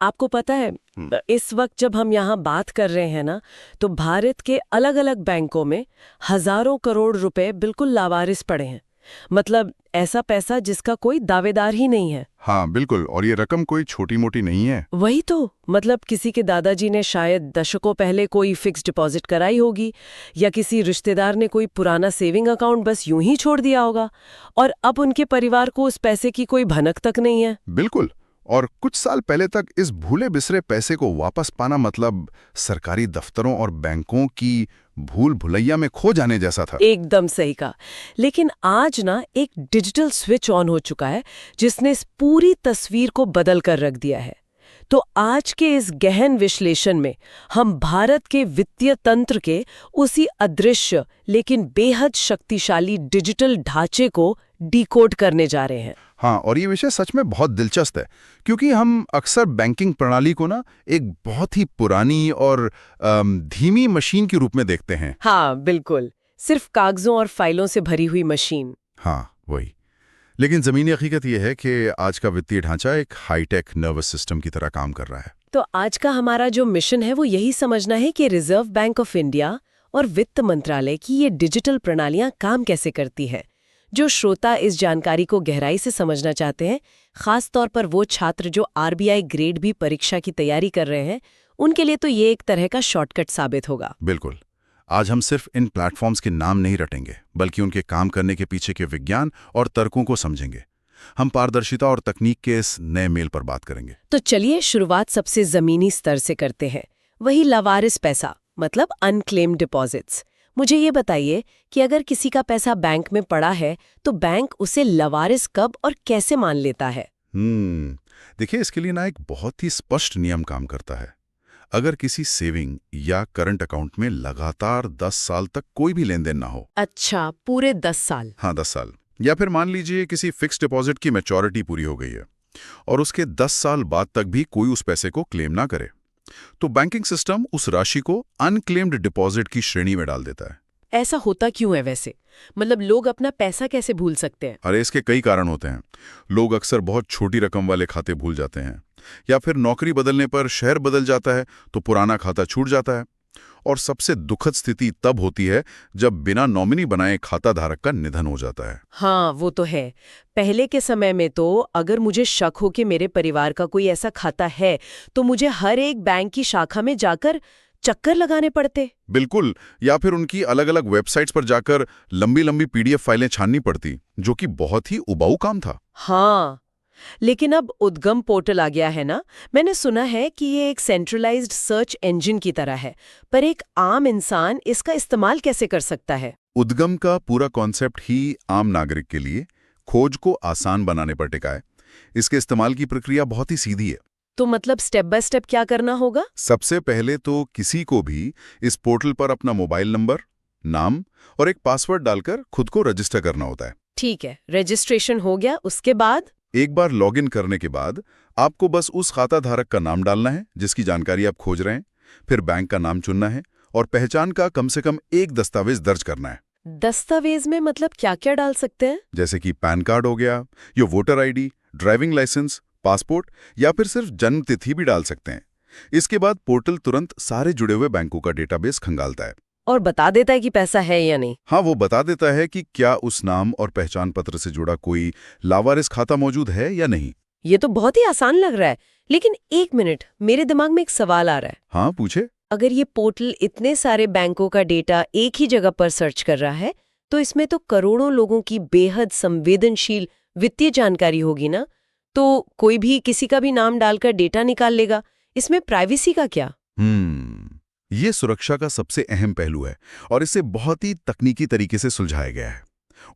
आपको पता है, इस वक्त जब हम यहाँ बात कर रहे हैं ना, तो भारत के अलग अलग बैंकों में हजारों करोड़ रुपए बिल्कुल लावारिस पड़े हैं। मतलब ऐसा पैसा जिसका कोई दावेदार ही नहीं है। हाँ बिल्कुल, और ये रकम कोई छोटी मोटी नहीं है। वही तो, मतलब किसी के दादाजी ने शायद दशकों पहले कोई फिक्स डिपॉजिट कराई होगी, या किसी रिश्तेदार ने कोई पुराना सेविंग अकाउंट बस यूं ही छोड़ दिया होगा, और अब उनके परिवार को उस पैसे की कोई भनक तक नहीं है। बिल्कुल, और कुछ साल पहले तक इस भूले बिसरे पैसे को वापस पाना मतलब सरकारी दफ्तरों और बैंकों की भूल भुलैया में खो जाने जैसा था। एकदम सही कहा। लेकिन आज ना एक डिजिटल स्विच ऑन हो चुका है जिसने इस पूरी तस्वीर को बदल कर रख दिया है। तो आज के इस गहन विश्लेषण में हम भारत के वित्तीय तंत्र के उसी अदृश्य लेकिन बेहद शक्तिशाली डिजिटल ढांचे को डिकोड करने जा रहे हैं। हाँ, और ये विषय सच में बहुत दिलचस्प है, क्योंकि हम अक्सर बैंकिंग प्रणाली को ना एक बहुत ही पुरानी और धीमी मशीन के रूप में देखते हैं। हाँ बिल्कुल, सिर्फ कागजों और फाइलों से भरी हुई मशीन। हाँ वही। लेकिन ज़मीनी हकीकत यह है कि आज का वित्तीय ढांचा एक हाईटेक नर्वस सिस्टम की तरह काम कर रहा है। तो आज का हमारा जो मिशन है वो यही समझना है कि रिजर्व बैंक ऑफ इंडिया और वित्त मंत्रालय की ये डिजिटल प्रणालियां काम कैसे करती हैं। जो श्रोता इस जानकारी को गहराई से समझना चाहते हैं, खास तौर पर वो छात्र जो आरबीआई ग्रेड बी परीक्षा की तैयारी कर रहे हैं, उनके लिए तो ये एक तरह का शॉर्टकट साबित होगा। बिल्कुल। आज हम सिर्फ इन प्लेटफॉर्म्स के नाम नहीं रटेंगे, बल्कि उनके काम करने के पीछे के विज्ञान और तर्कों को समझेंगे। हम पारदर्शिता और तकनीक के इस नए मेल पर बात करेंगे। तो चलिए शुरुआत सबसे जमीनी स्तर से करते हैं, वही लावारिस पैसा, मतलब अनक्लेम्ड डिपॉजिट्स। मुझे ये बताइए कि अगर किसी का पैसा बैंक में पड़ा है तो बैंक उसे लावारिस कब और कैसे मान लेता है? देखिए, इसके लिए ना एक बहुत ही स्पष्ट नियम काम करता है। अगर किसी सेविंग या करंट अकाउंट में लगातार 10 साल तक कोई भी लेन देन ना हो। अच्छा, पूरे 10 साल? हाँ, 10 साल। या फिर मान लीजिए किसी फिक्स डिपॉजिट की मैच्योरिटी पूरी हो गई है और उसके 10 साल बाद तक भी कोई उस पैसे को क्लेम ना करे, तो बैंकिंग सिस्टम उस राशि को अनक्लेम्ड डिपॉजिट की श्रेणी में डाल देता है। ऐसा होता क्यों है वैसे? मतलब लोग अपना पैसा कैसे भूल सकते हैं? अरे, इसके कई कारण होते हैं। लोग अक्सर बहुत छोटी रकम वाले खाते भूल जाते हैं, या फिर नौकरी बदलने पर शहर बदल जाता है तो पुराना खाता छूट जाता है। और सबसे दुखद स्थिति तब होती है जब बिना नॉमिनी बनाए खाता धारक का निधन हो जाता है। हाँ वो तो है। पहले के समय में तो अगर मुझे शक हो कि मेरे परिवार का कोई ऐसा खाता है तो मुझे हर एक बैंक की शाखा में जाकर चक्कर लगाने पड़ते। बिल्कुल, या फिर उनकी अलग अलग वेबसाइट्स पर जाकर लंबी लंबी पीडीएफ फाइलें छाननी पड़ती, जो कि बहुत ही उबाऊ काम था। हाँ, लेकिन अब उद्गम पोर्टल आ गया है ना। मैंने सुना है कि ये एक सेंट्रलाइज्ड सर्च इंजन की तरह है, पर एक आम इंसान इसका इस्तेमाल कैसे कर सकता है? उद्गम का पूरा कॉन्सेप्ट ही आम नागरिक के लिए खोज को आसान बनाने पर टिका है। इसके इस्तेमाल की प्रक्रिया बहुत ही सीधी है। तो मतलब स्टेप बाय स्टेप क्या करना होगा? सबसे पहले तो किसी को भी इस पोर्टल पर अपना मोबाइल नंबर, नाम और एक पासवर्ड डालकर खुद को रजिस्टर करना होता है। ठीक है, रजिस्ट्रेशन हो गया। उसके बाद? एक बार लॉगिन करने के बाद आपको बस उस खाता धारक का नाम डालना है जिसकी जानकारी आप खोज रहे हैं, फिर बैंक का नाम चुनना है और पहचान का कम से कम एक दस्तावेज दर्ज करना है। दस्तावेज में मतलब क्या क्या डाल सकते हैं? जैसे कि पैन कार्ड हो गया, या voter ID, driving licence, passport, या फिर सिर्फ जन्म तिथि भी डाल सकते हैं। इसके बाद पोर्टल तुरंत सारे जुड़े हुए बैंकों का डेटाबेस खंगालता है और बता देता है कि पैसा है या नहीं। हाँ, वो बता देता है कि क्या उस नाम और पहचान पत्र से जुड़ा कोई लावारिस खाता मौजूद है या नहीं। ये तो बहुत ही आसान लग रहा है, लेकिन एक मिनट, मेरे दिमाग में एक सवाल आ रहा है। हाँ, पूछे। अगर ये पोर्टल इतने सारे बैंकों का डेटा एक ही जगह पर सर्च कर रहा है, तो इसमें तो करोड़ों लोगों की बेहद संवेदनशील वित्तीय जानकारी होगी ना। तो कोई भी किसी का भी नाम डालकर डेटा निकाल लेगा। इसमें प्राइवेसी का क्या? ये सुरक्षा का सबसे अहम पहलू है और इसे बहुत ही तकनीकी तरीके से सुलझाया गया है।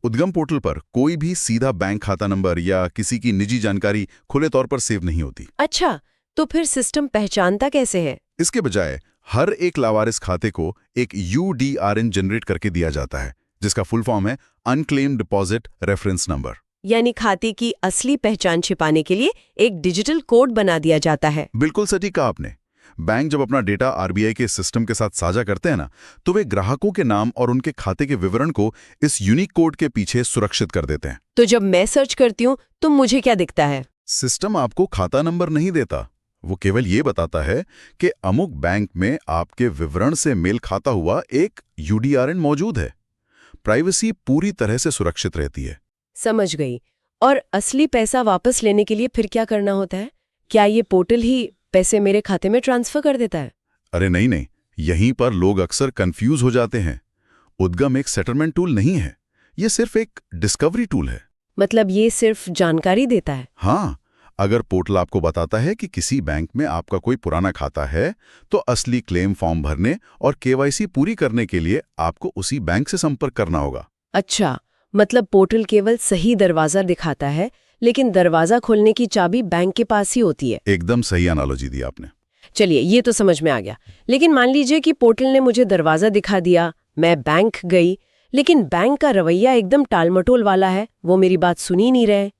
उद्गम पोर्टल पर कोई भी सीधा बैंक खाता नंबर या किसी की निजी जानकारी खुले तौर पर सेव नहीं होती। अच्छा, तो फिर सिस्टम पहचानता कैसे है? इसके बजाय हर एक लावारिस खाते को एक UDRN जनरेट करके दिया जाता है, जिसका फुल फॉर्म है अनक्लेम्ड डिपॉजिट रेफरेंस नंबर। यानी खाते की असली पहचान छिपाने के लिए एक डिजिटल कोड बना दिया जाता है। बिल्कुल सटीक कहा आपने। बैंक जब अपना डेटा आरबीआई के सिस्टम के साथ साझा करते हैं ना, तो वे ग्राहकों के नाम और उनके खाते के विवरण को इस यूनिक कोड के पीछे सुरक्षित कर देते हैं। तो जब मैं सर्च करती हूँ तो मुझे क्या दिखता है? सिस्टम आपको खाता नंबर नहीं देता, वो केवल ये बताता है कि अमुक बैंक में आपके विवरण से मेल खाता हुआ एक यूडीआरएन मौजूद है। प्राइवेसी पूरी तरह से सुरक्षित रहती है। समझ गई। और असली पैसा वापस लेने के लिए फिर क्या करना होता है? क्या ये पोर्टल ही पैसे मेरे खाते में ट्रांसफर कर देता है? अरे नहीं, यहीं पर लोग अक्सर कंफ्यूज हो जाते हैं। उद्गम एक सेटलमेंट टूल नहीं है, ये सिर्फ एक डिस्कवरी टूल है। मतलब ये सिर्फ जानकारी देता है? हाँ, अगर पोर्टल आपको बताता है कि किसी बैंक में आपका कोई पुराना खाता है, तो असली क्लेम फॉर्म भरने और केवाईसी पूरी करने के लिए आपको उसी बैंक से संपर्क करना होगा। अच्छा, मतलब पोर्टल केवल सही दरवाजा दिखाता है, लेकिन दरवाजा खोलने की चाबी बैंक के पास ही होती है। एकदम सही एनालॉजी दी आपने। चलिए, ये तो समझ में आ गया। लेकिन मान लीजिए कि पोर्टल ने मुझे दरवाजा दिखा दिया, मैं बैंक गई, लेकिन बैंक का रवैया एकदम टालमटोल वाला है, वो मेरी बात सुन ही नहीं रहे।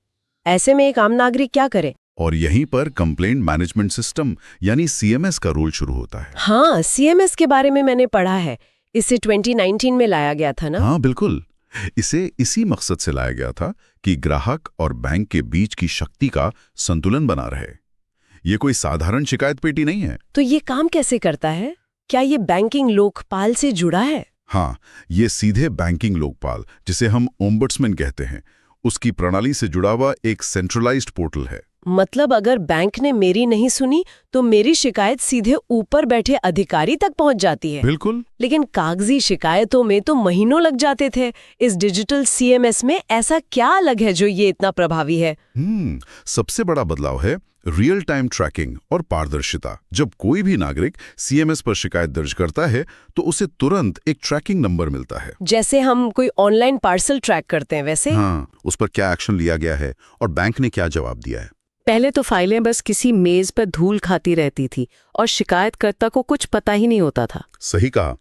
ऐसे में एक आम नागरिक क्या करे? और यहीं पर कंप्लेंट मैनेजमेंट सिस्टम यानी सीएमएस का रोल शुरू होता है। हाँ, सीएमएस के बारे में मैंने पढ़ा है। इसे 2019 में लाया गया था ना? हाँ बिल्कुल, इसे इसी मकसद से लाया गया था कि ग्राहक और बैंक के बीच की शक्ति का संतुलन बना रहे। ये कोई साधारण शिकायत पेटी नहीं है। तो ये काम कैसे करता है? क्या ये बैंकिंग लोकपाल से जुड़ा है? हाँ, ये सीधे बैंकिंग लोकपाल, जिसे हम ओम्बड्समैन कहते हैं, उसकी प्रणाली से जुड़ा हुआ एक सेंट्रलाइज्ड पोर्टल है। मतलब अगर बैंक ने मेरी नहीं सुनी तो मेरी शिकायत सीधे ऊपर बैठे अधिकारी तक पहुंच जाती है। बिल्कुल। लेकिन कागजी शिकायतों में तो महीनों लग जाते थे। इस डिजिटल सीएमएस में ऐसा क्या अलग है जो ये इतना प्रभावी है? सबसे बड़ा बदलाव है रियल टाइम ट्रैकिंग और पारदर्शिता। जब कोई भी नागरिक सीएमएस पर शिकायत दर्ज करता है तो उसे तुरंत एक ट्रैकिंग नंबर मिलता है। जैसे हम कोई ऑनलाइन पार्सल ट्रैक करते हैं वैसे? हाँ, उस पर क्या एक्शन लिया गया है और बैंक ने क्या जवाब दिया है। पहले तो फाइलें बस किसी मेज पर धूल खाती रहती थी और शिकायतकर्ता को कुछ पता ही नहीं होता था। सही कहा।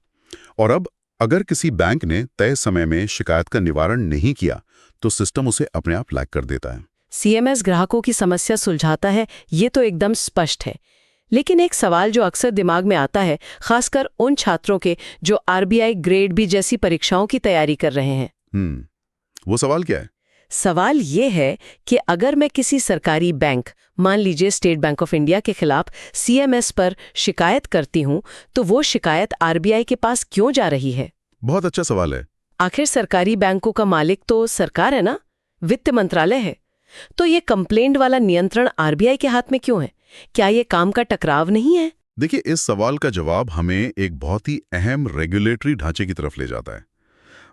और अब अगर किसी बैंक ने तय समय में शिकायत का निवारण नहीं किया तो सिस्टम उसे अपने आप फ्लैग कर देता है। सीएमएस ग्राहकों की समस्या सुलझाता है, ये तो एकदम स्पष्ट है। लेकिन एक सवाल जो अक्सर दिमाग में आता है, खासकर उन छात्रों के जो आरबीआई ग्रेड बी जैसी परीक्षाओं की तैयारी कर रहे हैं। वो सवाल क्या है? सवाल ये है कि अगर मैं किसी सरकारी बैंक, मान लीजिए स्टेट बैंक ऑफ इंडिया के खिलाफ सीएमएस पर शिकायत करती हूं, तो वो शिकायत आरबीआई के पास क्यों जा रही है? बहुत अच्छा सवाल है। आखिर सरकारी बैंकों का मालिक तो सरकार है ना, वित्त मंत्रालय है। तो ये कंप्लेंट वाला नियंत्रण आरबीआई के हाथ में क्यों है? क्या ये काम का टकराव नहीं है? देखिए, इस सवाल का जवाब हमें एक बहुत ही अहम रेगुलेटरी ढांचे की तरफ ले जाता है।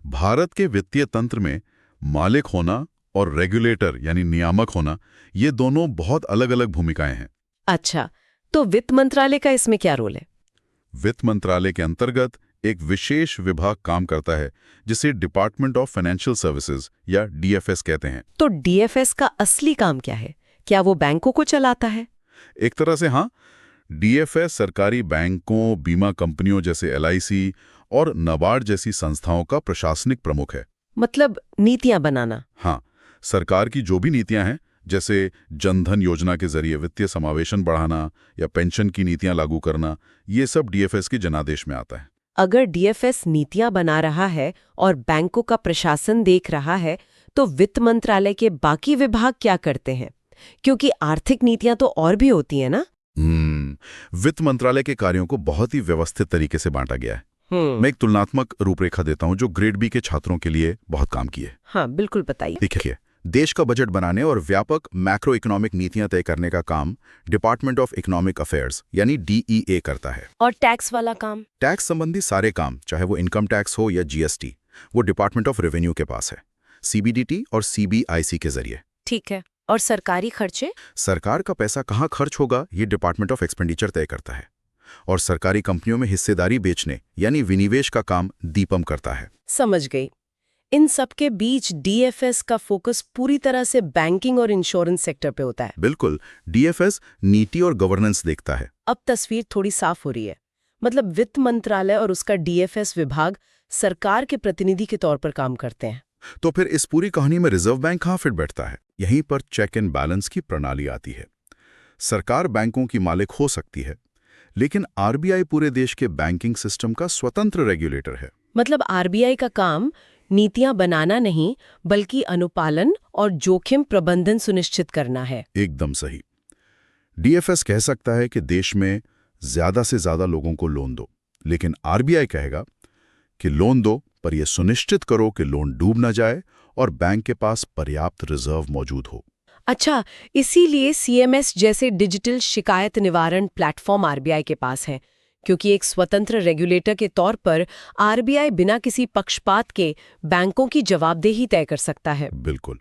भारत के वित्तीय तंत्र में मालिक होना और रेगुलेटर यानी नियामक होना, ये दोनों बहुत अलग अलग भूमिकाएं हैं। अच्छा, तो वित्त मंत्रालय का इसमें क्या रोल है? वित्त मंत्रालय के अंतर्गत एक विशेष विभाग काम करता है जिसे डिपार्टमेंट ऑफ फाइनेंशियल सर्विसेज या डीएफएस कहते हैं। तो डीएफएस का असली काम क्या है? क्या वो बैंकों को चलाता है? एक तरह से हाँ। डीएफएस सरकारी बैंकों, बीमा कंपनियों जैसे एलआईसी और नाबार्ड जैसी संस्थाओं का प्रशासनिक प्रमुख है। मतलब नीतियां बनाना? हाँ, सरकार की जो भी नीतियां हैं, जैसे जनधन योजना के जरिए वित्तीय समावेशन बढ़ाना या पेंशन की नीतियां लागू करना, ये सब डीएफएस के जनादेश में आता है। अगर डीएफएस नीतियां बना रहा है और बैंकों का प्रशासन देख रहा है, तो वित्त मंत्रालय के बाकी विभाग क्या करते हैं? क्योंकि आर्थिक नीतियां तो और भी होती हैं ना? वित्त मंत्रालय के कार्यों को बहुत ही व्यवस्थित तरीके से बांटा गया है। मैं एक तुलनात्मक रूपरेखा देता हूं जो ग्रेड बी के छात्रों के लिए बहुत काम की है। हाँ, बिल्कुल बताइए। देखिए, देश का बजट बनाने और व्यापक मैक्रो इकोनॉमिक नीतियां तय करने का काम डिपार्टमेंट ऑफ इकोनॉमिक अफेयर्स यानी डीईए करता है। और टैक्स वाला काम? टैक्स संबंधी सारे काम, चाहे वो इनकम टैक्स हो या जीएसटी, वो डिपार्टमेंट ऑफ रेवेन्यू के पास है, सीबीडीटी और सीबीआईसी के जरिए। ठीक है। और सरकारी खर्चे? सरकार का पैसा कहाँ खर्च होगा ये डिपार्टमेंट ऑफ एक्सपेंडिचर तय करता है। और सरकारी कंपनियों में हिस्सेदारी बेचने यानी विनिवेश का काम दीपम करता है। समझ गई। इन सब के बीच डीएफएस का फोकस पूरी तरह से बैंकिंग और इंश्योरेंस सेक्टर पे होता है। बिल्कुल, डीएफएस नीति और गवर्नेंस देखता है। अब तस्वीर थोड़ी साफ हो रही है। मतलब वित्त मंत्रालय और उसका डीएफएस विभाग सरकार के प्रतिनिधि के तौर पर काम करते हैं। तो फिर इस पूरी कहानी में रिजर्व बैंक कहाँ फिट बैठता है? यहीं पर चेक एंड बैलेंस की प्रणाली आती है। सरकार बैंकों की मालिक हो सकती है, लेकिन आरबीआई पूरे देश के बैंकिंग सिस्टम का स्वतंत्र रेगुलेटर है। मतलब आरबीआई का काम नीतियां बनाना नहीं, बल्कि अनुपालन और जोखिम प्रबंधन सुनिश्चित करना है। एकदम सही। डीएफएस कह सकता है कि देश में ज्यादा से ज्यादा लोगों को लोन दो, लेकिन आरबीआई कहेगा कि लोन दो पर यह सुनिश्चित करो कि लोन डूब न जाए और बैंक के पास पर्याप्त रिजर्व मौजूद हो। अच्छा, इसीलिए सीएमएस जैसे डिजिटल शिकायत निवारण प्लेटफॉर्म आरबीआई के पास है, क्योंकि एक स्वतंत्र रेगुलेटर के तौर पर आरबीआई बिना किसी पक्षपात के बैंकों की जवाबदेही तय कर सकता है। बिल्कुल।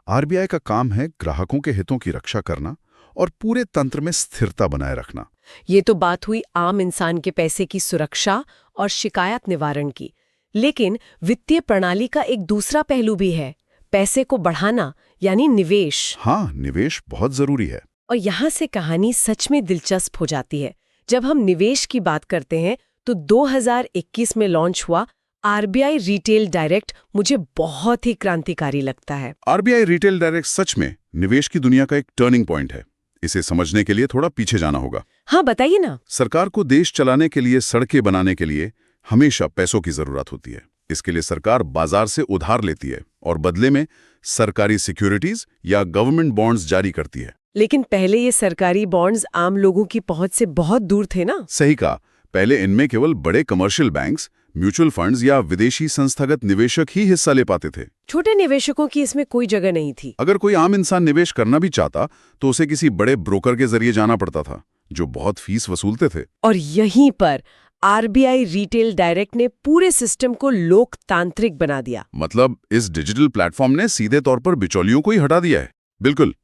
आरबीआई का काम है ग्राहकों के हितों की रक्षा करना और पूरे तंत्र में स्थिरता बनाए रखना। ये तो बात हुई आम इंसान के पैसे की सुरक्षा और शिकायत निवारण की, लेकिन वित्तीय प्रणाली का एक दूसरा पहलू भी है, पैसे को बढ़ाना यानी निवेश। हाँ, निवेश बहुत जरूरी है। और यहाँ से कहानी सच में दिलचस्प हो जाती है। जब हम निवेश की बात करते हैं तो 2021 में लॉन्च हुआ आरबीआई रिटेल डायरेक्ट मुझे बहुत ही क्रांतिकारी लगता है। आरबीआई रिटेल डायरेक्ट सच में निवेश की दुनिया का एक टर्निंग पॉइंट है। इसे समझने के लिए थोड़ा पीछे जाना होगा। हाँ, बताइए ना। सरकार को देश चलाने के लिए, सड़कें बनाने के लिए हमेशा पैसों की जरूरत होती है। इसके लिए सरकार बाजार से उधार लेती है और बदले में सरकारी सिक्योरिटीज या गवर्नमेंट बॉन्ड्स जारी करती है। लेकिन पहले ये सरकारी बॉन्ड्स आम लोगों की पहुंच से बहुत दूर थे ना। सही कहा। पहले इनमें केवल बड़े कमर्शियल बैंक्स, म्यूचुअल फंड्स या विदेशी संस्थागत निवेशक ही हिस्सा ले पाते थे। छोटे निवेशकों की इसमें कोई जगह नहीं थी। अगर कोई आम इंसान निवेश करना भी चाहता तो उसे किसी बड़े ब्रोकर के जरिए जाना पड़ता था, जो बहुत फीस वसूलते थे। और यहीं पर आरबीआई रिटेल डायरेक्ट ने पूरे सिस्टम को लोकतांत्रिक बना दिया। मतलब इस डिजिटल प्लेटफॉर्म ने सीधे तौर पर बिचौलियों को ही हटा दिया है। बिल्कुल।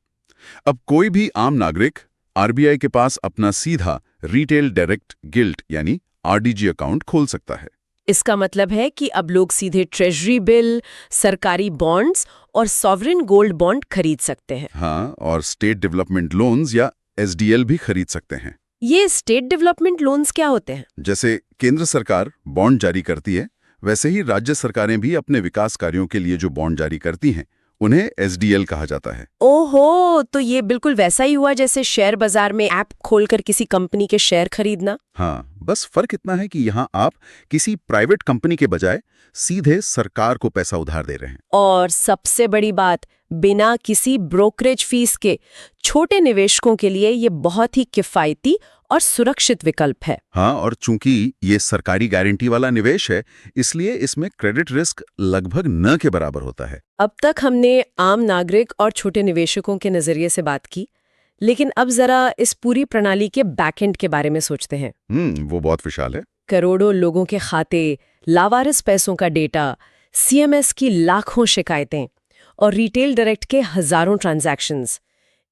अब कोई भी आम नागरिक आरबीआई के पास अपना सीधा रिटेल डायरेक्ट गिल्ट यानी आरडीजी अकाउंट खोल सकता है। इसका मतलब है कि अब लोग सीधे ट्रेजरी बिल, सरकारी बॉन्ड्स और सॉवरेन गोल्ड बॉन्ड खरीद सकते हैं। हाँ, और स्टेट डेवलपमेंट लोन्स या एसडीएल भी खरीद सकते हैं। ये स्टेट डेवलपमेंट लोन्स क्या होते हैं? जैसे केंद्र सरकार बॉन्ड जारी करती है, वैसे ही राज्य सरकारें भी अपने विकास कार्यों के लिए जो बॉन्ड जारी करती हैं, उन्हें एसडीएल कहा जाता है। ओहो, तो ये बिल्कुल वैसा ही हुआ जैसे शेयर बाजार में ऐप खोलकर किसी कंपनी के शेयर खरीदना। हाँ, बस फर्क इतना है कि यहाँ आप किसी प्राइवेट कंपनी के बजाय सीधे सरकार को पैसा उधार दे रहे हैं। और सबसे बड़ी बात, बिना किसी ब्रोकरेज फीस के। छोटे निवेशकों के लिए ये बहुत ही किफायती और सुरक्षित विकल्प है। हाँ, और चूंकि ये सरकारी गारंटी वाला निवेश है, इसलिए इसमें क्रेडिट रिस्क लगभग न के बराबर होता है। अब तक हमने आम नागरिक और छोटे निवेशकों के नजरिए से बात की, लेकिन अब जरा इस पूरी प्रणाली के बैकएंड के बारे में सोचते हैं। वो बहुत विशाल है। करोड़ों लोगों के खाते, लावारिस पैसों का डेटा, सीएमएस की लाखों शिकायतें और रिटेल डायरेक्ट के हजारों ट्रांजैक्शंस।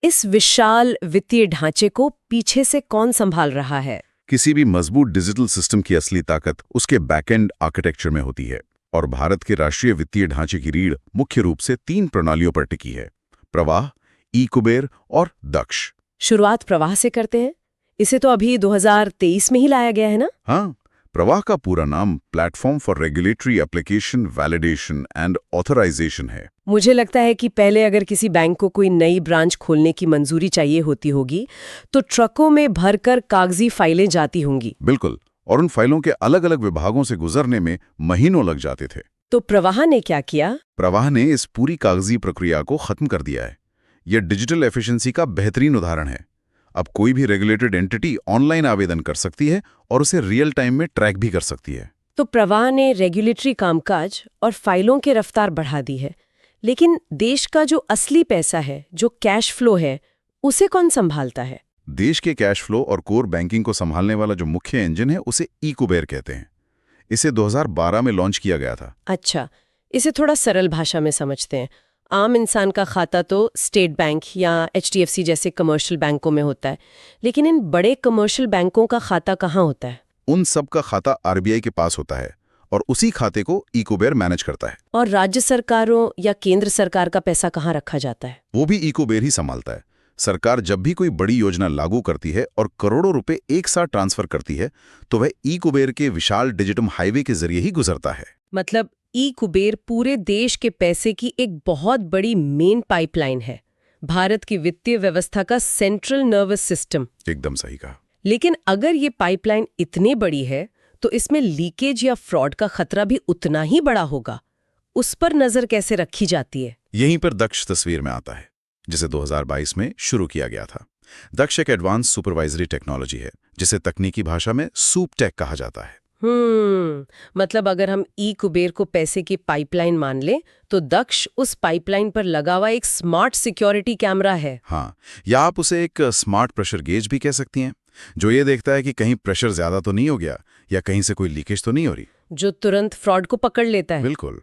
इस विशाल वित्तीय ढांचे को पीछे से कौन संभाल रहा है? किसी भी मजबूत डिजिटल सिस्टम की असली ताकत उसके बैकएंड आर्किटेक्चर में होती है, और भारत के राष्ट्रीय वित्तीय ढांचे की रीढ़ मुख्य रूप से 3 प्रणालियों पर टिकी है: प्रवाह, ई-कुबेर और दक्ष। शुरुआत प्रवाह से करते हैं। इसे तो अभी 2023 में ही लाया गया है ना? हाँ, प्रवाह का पूरा नाम platform for regulatory application validation and authorisation है। मुझे लगता है कि पहले अगर किसी बैंक को कोई नई ब्रांच खोलने की मंजूरी चाहिए होती होगी तो ट्रकों में भरकर कागजी फाइलें जाती होंगी। बिल्कुल, और उन फाइलों के अलग अलग विभागों से गुजरने में महीनों लग जाते थे। तो प्रवाह ने क्या किया? प्रवाह ने इस पूरी कागजी प्रक्रिया को खत्म कर दिया है। यह डिजिटल एफिशिएंसी का बेहतरीन उदाहरण है। अब कोई भी रेगुलेटेड एंटिटी ऑनलाइन आवेदन कर सकती है और उसे रियल टाइम में ट्रैक भी कर सकती है। तो प्रवाह ने रेगुलेटरी कामकाज और फाइलों की रफ्तार बढ़ा दी है, लेकिन देश का जो असली पैसा है, जो कैश फ्लो है, उसे कौन संभालता है? देश के कैश फ्लो और कोर बैंकिंग को संभालने वाला जो मुख्य इंजन है, उसे ई-कुबेर कहते हैं। इसे 2012 में लॉन्च किया गया था। अच्छा, इसे थोड़ा सरल भाषा में समझते हैं। आम इंसान का खाता तो स्टेट बैंक या एचडीएफसी जैसे कमर्शियल बैंकों में होता है, लेकिन इन बड़े कमर्शियल बैंकों का खाता कहाँ होता है? उन सब का खाता आरबीआई के पास होता है और उसी खाते को ई-कुबेर मैनेज करता है। और राज्य सरकारों या केंद्र सरकार का पैसा कहाँ रखा जाता है? वो भी ई-कुबेर ही संभालता है। सरकार जब भी कोई बड़ी योजना लागू करती है और करोड़ों रुपए एक साथ ट्रांसफर करती है, तो वह ई-कुबेर के विशाल डिजिटल हाईवे के जरिए ही गुजरता है। मतलब ई-कुबेर पूरे देश के पैसे की एक बहुत बड़ी मेन पाइपलाइन है, भारत की वित्तीय व्यवस्था का सेंट्रल नर्वस सिस्टम। एकदम सही कहा। लेकिन अगर ये पाइपलाइन इतनी बड़ी है तो इसमें लीकेज या फ्रॉड का खतरा भी उतना ही बड़ा होगा। उस पर नजर कैसे रखी जाती है? यहीं पर दक्ष तस्वीर में आता है, जिसे 2022 में शुरू किया गया था। दक्ष एक एडवांस सुपरवाइजरी टेक्नोलॉजी है, जिसे तकनीकी भाषा में सूप टेक कहा जाता है। मतलब अगर हम ई कुबेर को पैसे की पाइपलाइन मान लें, तो दक्ष उस पाइपलाइन पर लगा हुआ एक स्मार्ट सिक्योरिटी कैमरा है। हाँ, या आप उसे एक स्मार्ट प्रेशर गेज भी कह सकती हैं, जो ये देखता है कि कहीं प्रेशर ज्यादा तो नहीं हो गया या कहीं से कोई लीकेज तो नहीं हो रही, जो तुरंत फ्रॉड को पकड़ लेता है। बिल्कुल।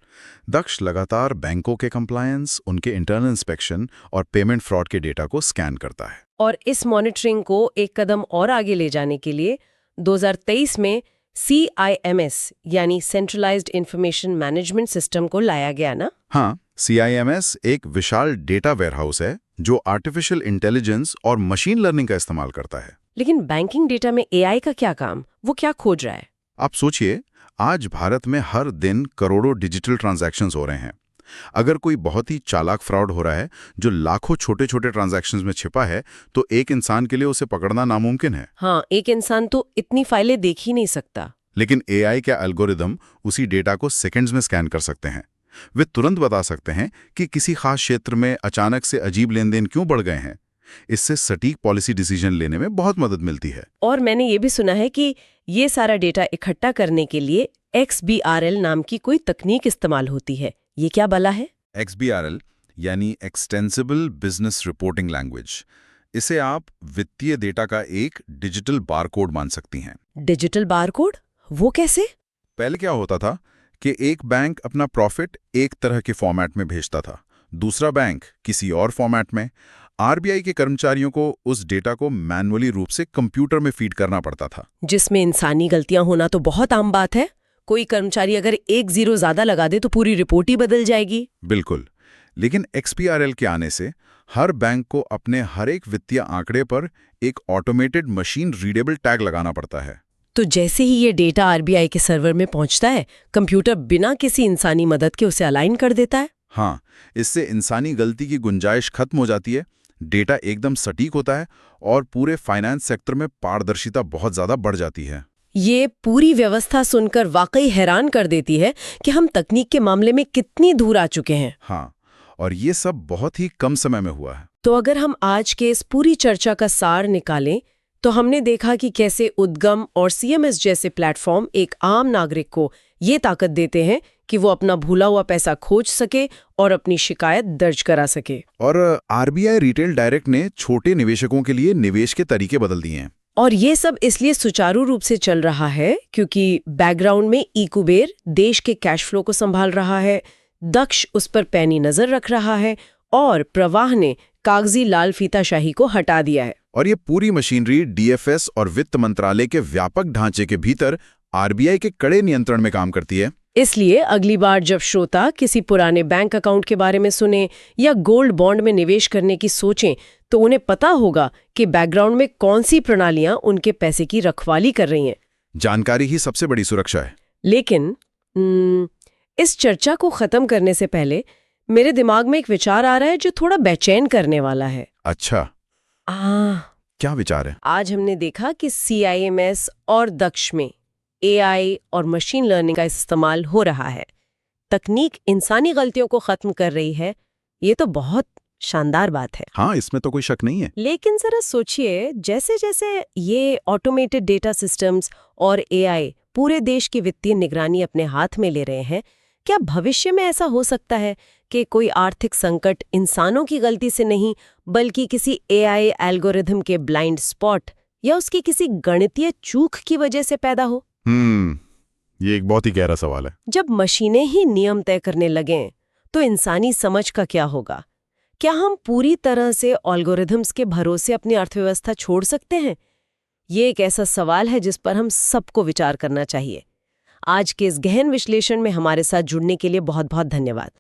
दक्ष लगातार बैंकों के कंप्लायंस, उनके इंटरनल इंस्पेक्शन और पेमेंट फ्रॉड के डेटा को स्कैन करता है। और इस मॉनिटरिंग को एक कदम और आगे ले जाने के लिए 2023 में CIMS यानी सेंट्रलाइज्ड इंफॉर्मेशन मैनेजमेंट सिस्टम को लाया गया ना? हाँ, CIMS एक विशाल डेटा वेयरहाउस है जो आर्टिफिशियल इंटेलिजेंस और मशीन लर्निंग का इस्तेमाल करता है। लेकिन बैंकिंग डेटा में AI का क्या काम? वो क्या खोज रहा है? आप सोचिए, आज भारत में हर दिन करोड़ों डिजिटल ट्रांजैक्शंस हो रहे हैं। अगर कोई बहुत ही चालाक फ्रॉड हो रहा है जो लाखों छोटे छोटे ट्रांजैक्शंस में छिपा है, तो एक इंसान के लिए उसे पकड़ना नामुमकिन है। हाँ, एक इंसान तो इतनी फाइलें देख ही नहीं सकता। लेकिन AI के एल्गोरिदम उसी डेटा को सेकंड्स में स्कैन कर सकते हैं। वे तुरंत बता सकते हैं कि किसी खास क्षेत्र में अचानक से अजीब लेन देन क्यों बढ़ गए हैं। इससे सटीक पॉलिसी डिसीजन लेने में बहुत मदद मिलती है। और मैंने ये भी सुना है कि ये सारा डेटा इकट्ठा करने के लिए XBRL नाम की कोई तकनीक इस्तेमाल होती है। ये क्या भला है? XBRL यानी एक्सटेंसिबल बिजनेस रिपोर्टिंग लैंग्वेज। इसे आप वित्तीय डेटा का एक डिजिटल बारकोड मान सकती हैं। Digital barcode? वो कैसे? पहले क्या होता था कि एक बैंक अपना प्रॉफिट एक तरह के फॉर्मेट में भेजता था, दूसरा बैंक किसी और फॉर्मेट में। RBI के कर्मचारियों को उस डेटा को मैन्युअली रूप से कंप्यूटर में फीड करना पड़ता था, जिसमें इंसानी गलतियां होना तो बहुत आम बात है। कोई कर्मचारी अगर 1 0 ज्यादा लगा दे तो पूरी रिपोर्ट ही बदल जाएगी। बिल्कुल। लेकिन XBRL के आने से हर बैंक को अपने हर एक वित्तीय आंकड़े पर एक ऑटोमेटेड मशीन रीडेबल टैग लगाना पड़ता है। तो जैसे ही ये डेटा RBI के सर्वर में पहुंचता है, कंप्यूटर बिना किसी इंसानी मदद के उसे अलाइन कर देता है। हाँ, इससे इंसानी गलती की गुंजाइश खत्म हो जाती है, डेटा एकदम सटीक होता है और पूरे फाइनेंस सेक्टर में पारदर्शिता बहुत ज्यादा बढ़ जाती है। ये पूरी व्यवस्था सुनकर वाकई हैरान कर देती है कि हम तकनीक के मामले में कितनी दूर आ चुके हैं। हाँ, और ये सब बहुत ही कम समय में हुआ है। तो अगर हम आज के इस पूरी चर्चा का सार निकालें, तो हमने देखा कि कैसे उद्गम और CMS जैसे प्लेटफॉर्म एक आम नागरिक को ये ताकत देते हैं कि वो अपना भूला हुआ पैसा खोज सके और अपनी शिकायत दर्ज करा सके। और RBI रिटेल डायरेक्ट ने छोटे निवेशकों के लिए निवेश के तरीके बदल दिए हैं। और ये सब इसलिए सुचारू रूप से चल रहा है क्योंकि बैकग्राउंड में ई कुबेर देश के कैश फ्लो को संभाल रहा है, दक्ष उस पर पैनी नजर रख रहा है और प्रवाह ने कागजी लाल फीताशाही को हटा दिया है। और ये पूरी मशीनरी DFS और वित्त मंत्रालय के व्यापक ढांचे के भीतर RBI के कड़े नियंत्रण में काम करती है। इसलिए अगली बार जब श्रोता किसी पुराने बैंक अकाउंट के बारे में सुने या गोल्ड बॉन्ड में निवेश करने की सोचें, तो उन्हें पता होगा कि बैकग्राउंड में कौन सी प्रणालियां उनके पैसे की रखवाली कर रही हैं। जानकारी ही सबसे बड़ी सुरक्षा है। लेकिन इस चर्चा को खत्म करने से पहले मेरे दिमाग में एक विचार आ रहा है जो थोड़ा बेचैन करने वाला है। अच्छा, क्या विचार है? आज हमने देखा कि CIMS और दक्ष में AI और मशीन लर्निंग का इस्तेमाल हो रहा है। तकनीक इंसानी गलतियों को खत्म कर रही है। ये तो बहुत शानदार बात है। हाँ, इसमें तो कोई शक नहीं है। लेकिन जरा सोचिए, जैसे जैसे ये ऑटोमेटेड डेटा सिस्टम्स और AI पूरे देश की वित्तीय निगरानी अपने हाथ में ले रहे हैं, क्या भविष्य में ऐसा हो सकता है कि कोई आर्थिक संकट इंसानों की गलती से नहीं, बल्कि किसी AI एल्गोरिथम के ब्लाइंड स्पॉट या उसकी किसी गणितीय चूक की वजह से पैदा हो? ये एक बहुत ही गहरा सवाल है। जब मशीनें ही नियम तय करने लगें, तो इंसानी समझ का क्या होगा? क्या हम पूरी तरह से एल्गोरिथम्स के भरोसे अपनी अर्थव्यवस्था छोड़ सकते हैं? ये एक ऐसा सवाल है जिस पर हम सबको विचार करना चाहिए। आज के इस गहन विश्लेषण में हमारे साथ जुड़ने के लिए बहुत बहुत धन्यवाद।